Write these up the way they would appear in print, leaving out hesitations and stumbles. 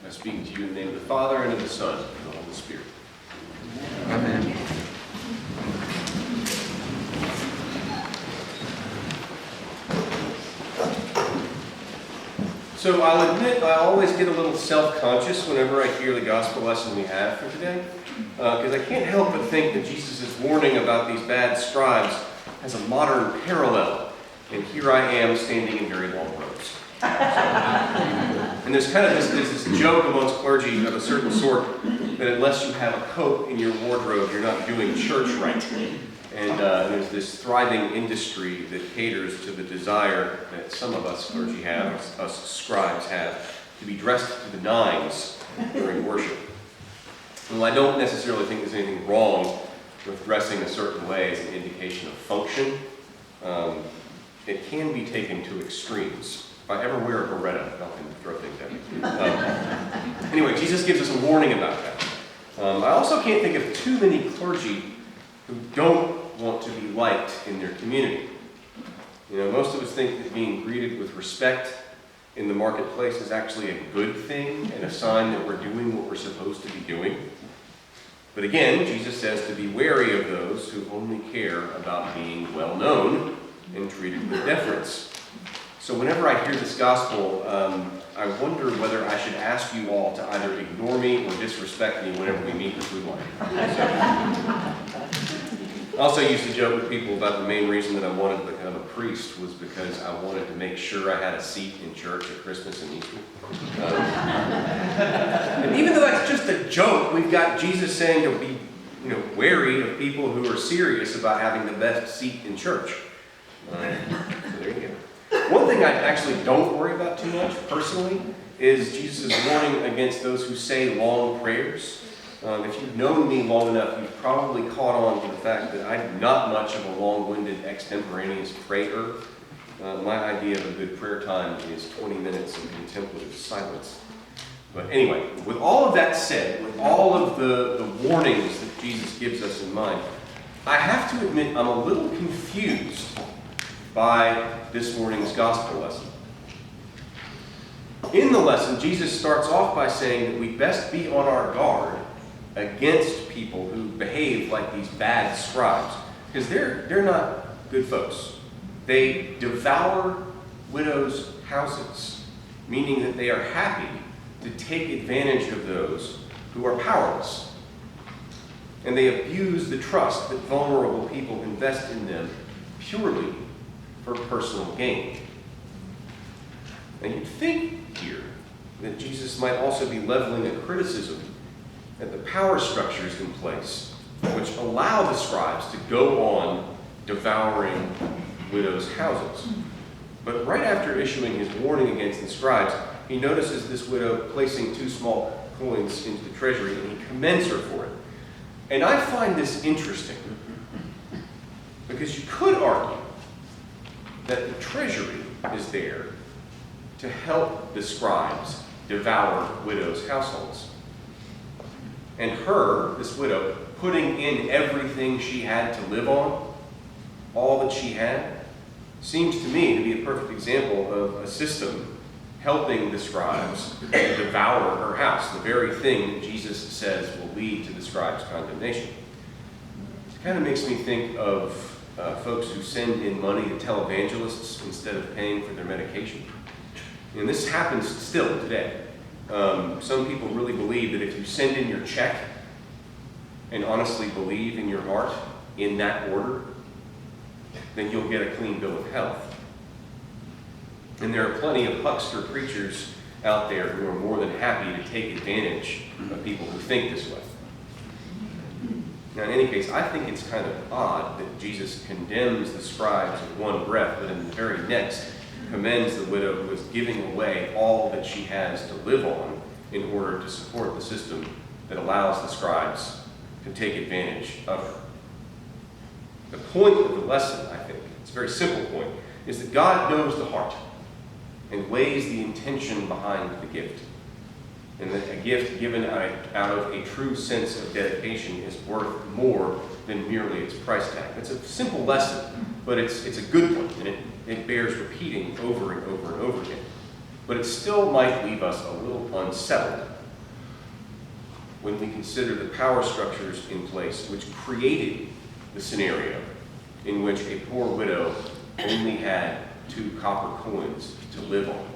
I speak to you in the name of the Father, and of the Son, and of the Holy Spirit. Amen. So I'll admit I always get a little self-conscious whenever I hear the gospel lesson we have for today, because I can't help but think that Jesus' warning about these bad scribes has a modern parallel, and here I am standing in very long robes. And there's kind of this joke amongst clergy of a certain sort that unless you have a coat in your wardrobe, you're not doing church right. And there's this thriving industry that caters to the desire that some of us clergy have, us scribes have, to be dressed to the nines during worship. Well, I don't necessarily think there's anything wrong with dressing a certain way as an indication of function. It can be taken to extremes. If I ever wear a beretta, y'all can throw things at me. Anyway, Jesus gives us a warning about that. I also can't think of too many clergy who don't want to be liked in their community. You know, most of us think that being greeted with respect in the marketplace is actually a good thing and a sign that we're doing what we're supposed to be doing. But again, Jesus says to be wary of those who only care about being well known and treated with deference. So whenever I hear this gospel, I wonder whether I should ask you all to either ignore me or disrespect me whenever we meet in the food line. I also used to joke with people about the main reason that I wanted to become a priest was because I wanted to make sure I had a seat in church at Christmas and Easter. And even though that's just a joke, we've got Jesus saying to be wary of people who are serious about having the best seat in church. So there you go. One thing I actually don't worry about too much, personally, is Jesus' warning against those who say long prayers. If you've known me long enough, you've probably caught on to the fact that I'm not much of a long-winded extemporaneous prayer. My idea of a good prayer time is 20 minutes of contemplative silence. But anyway, with all of that said, with all of the warnings that Jesus gives us in mind, I have to admit I'm a little confused by this morning's gospel lesson. In the lesson, Jesus starts off by saying that we best be on our guard against people who behave like these bad scribes, because they're not good folks. They devour widows' houses, meaning that they are happy to take advantage of those who are powerless. And they abuse the trust that vulnerable people invest in them purely for personal gain. And you'd think here that Jesus might also be leveling a criticism at the power structures in place which allow the scribes to go on devouring widows' houses. But right after issuing his warning against the scribes, he notices this widow placing 2 small coins into the treasury, and he commends her for it. And I find this interesting because you could argue that the treasury is there to help the scribes devour widows' households. And her, this widow, putting in everything she had to live on, all that she had, seems to me to be a perfect example of a system helping the scribes devour her house, the very thing that Jesus says will lead to the scribes' condemnation. It kind of makes me think of folks who send in money to televangelists instead of paying for their medication. And this happens still today. Some people really believe that if you send in your check and honestly believe in your heart in that order, then you'll get a clean bill of health. And there are plenty of huckster preachers out there who are more than happy to take advantage of people who think this way. Now, in any case, I think it's kind of odd that Jesus condemns the scribes in one breath, but in the very next commends the widow who is giving away all that she has to live on in order to support the system that allows the scribes to take advantage of her. The point of the lesson, I think, it's a very simple point, is that God knows the heart and weighs the intention behind the gift. And that a gift given out of a true sense of dedication is worth more than merely its price tag. It's a simple lesson, but it's a good one, and it bears repeating over and over and over again. But it still might leave us a little unsettled when we consider the power structures in place which created the scenario in which a poor widow only had 2 copper coins to live on.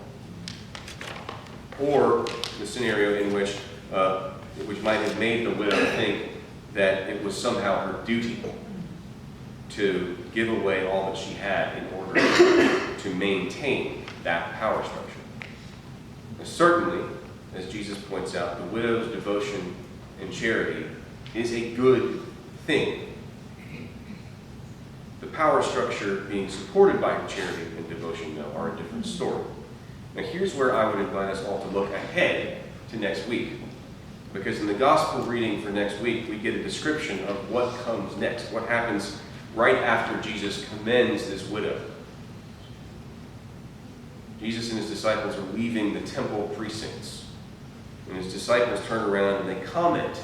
Or the scenario in which might have made the widow think that it was somehow her duty to give away all that she had in order to maintain that power structure. And certainly, as Jesus points out, the widow's devotion and charity is a good thing. The power structure being supported by her charity and devotion, though, are a different story. Now, here's where I would invite us all to look ahead to next week. Because in the gospel reading for next week, we get a description of what comes next, what happens right after Jesus commends this widow. Jesus and his disciples are leaving the temple precincts. And his disciples turn around and they comment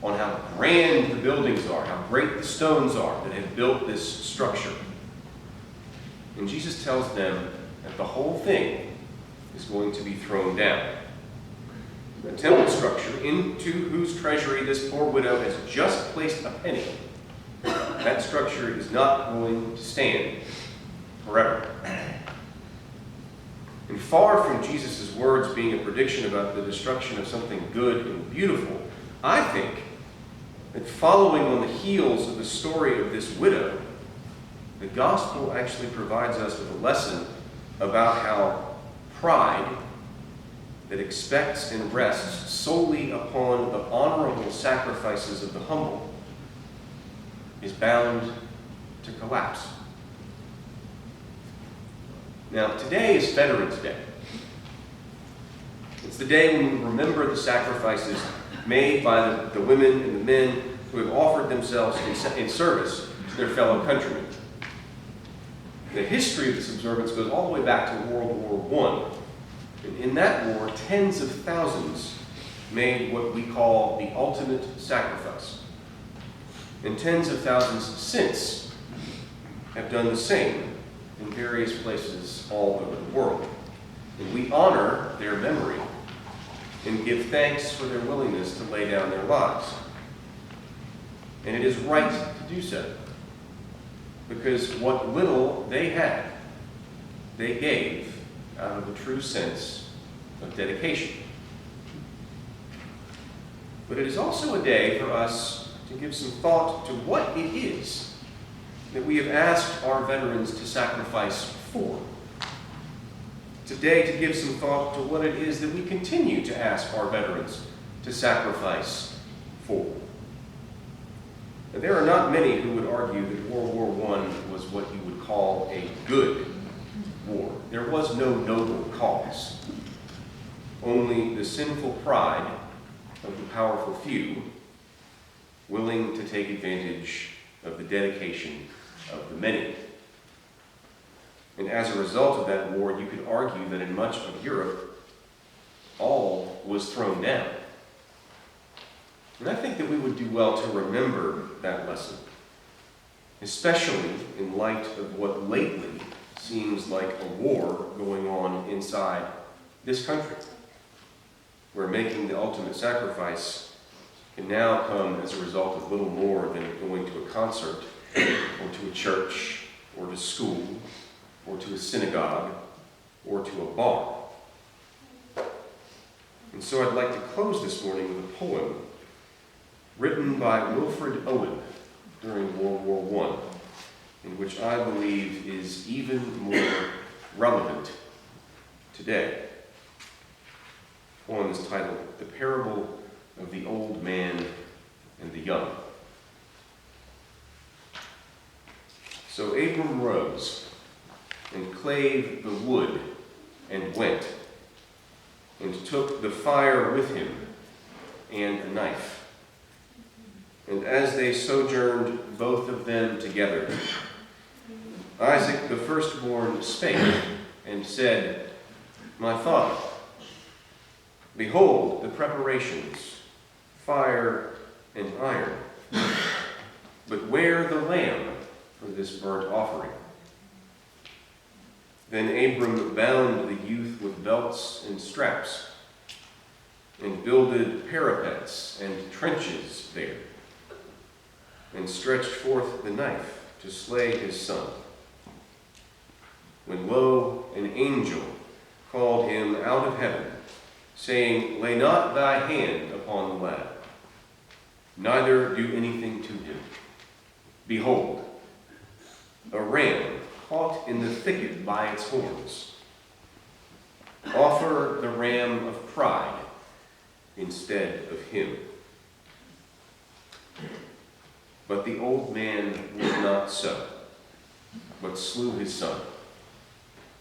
on how grand the buildings are, how great the stones are that have built this structure. And Jesus tells them that the whole thing is going to be thrown down. The temple structure into whose treasury this poor widow has just placed a penny, that structure is not going to stand forever. And far from Jesus' words being a prediction about the destruction of something good and beautiful, I think that following on the heels of the story of this widow, the gospel actually provides us with a lesson about how pride that expects and rests solely upon the honorable sacrifices of the humble is bound to collapse. Now, today is Veterans Day. It's the day when we remember the sacrifices made by the women and the men who have offered themselves in service to their fellow countrymen. The history of this observance goes all the way back to World War I. And in that war, tens of thousands made what we call the ultimate sacrifice. And tens of thousands since have done the same in various places all over the world. And we honor their memory and give thanks for their willingness to lay down their lives. And it is right to do so, because what little they had, they gave out of a true sense of dedication. But it is also a day for us to give some thought to what it is that we have asked our veterans to sacrifice for. Today, to give some thought to what it is that we continue to ask our veterans to sacrifice for. Now, there are not many who would argue that World War I was what you would call a good war. There was no noble cause. Only the sinful pride of the powerful few, willing to take advantage of the dedication of the many. And as a result of that war, you could argue that in much of Europe, all was thrown down. And I think that we would do well to remember that lesson, especially in light of what lately seems like a war going on inside this country, where making the ultimate sacrifice can now come as a result of little more than going to a concert, or to a church, or to school, or to a synagogue, or to a bar. And so I'd like to close this morning with a poem written by Wilfred Owen during World War I, in which I believe is even more relevant today. The poem is titled, "The Parable of the Old Man and the Young." So Abram rose, and clave the wood, and went, and took the fire with him, and a knife. And as they sojourned both of them together, Isaac the firstborn spake, and said, "My father, behold the preparations, fire and iron, but where the lamb for this burnt offering?" Then Abram bound the youth with belts and straps, and builded parapets and trenches there, and stretched forth the knife to slay his son. When lo, an angel called him out of heaven, saying, Lay not thy hand upon the lad, neither do anything to him. Behold, a ram caught in the thicket by its horns. Offer the ram of pride instead of him. But the old man would not so, but slew his son,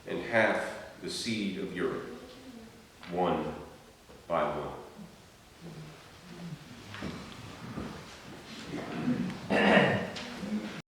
and half the seed of Europe, one by one.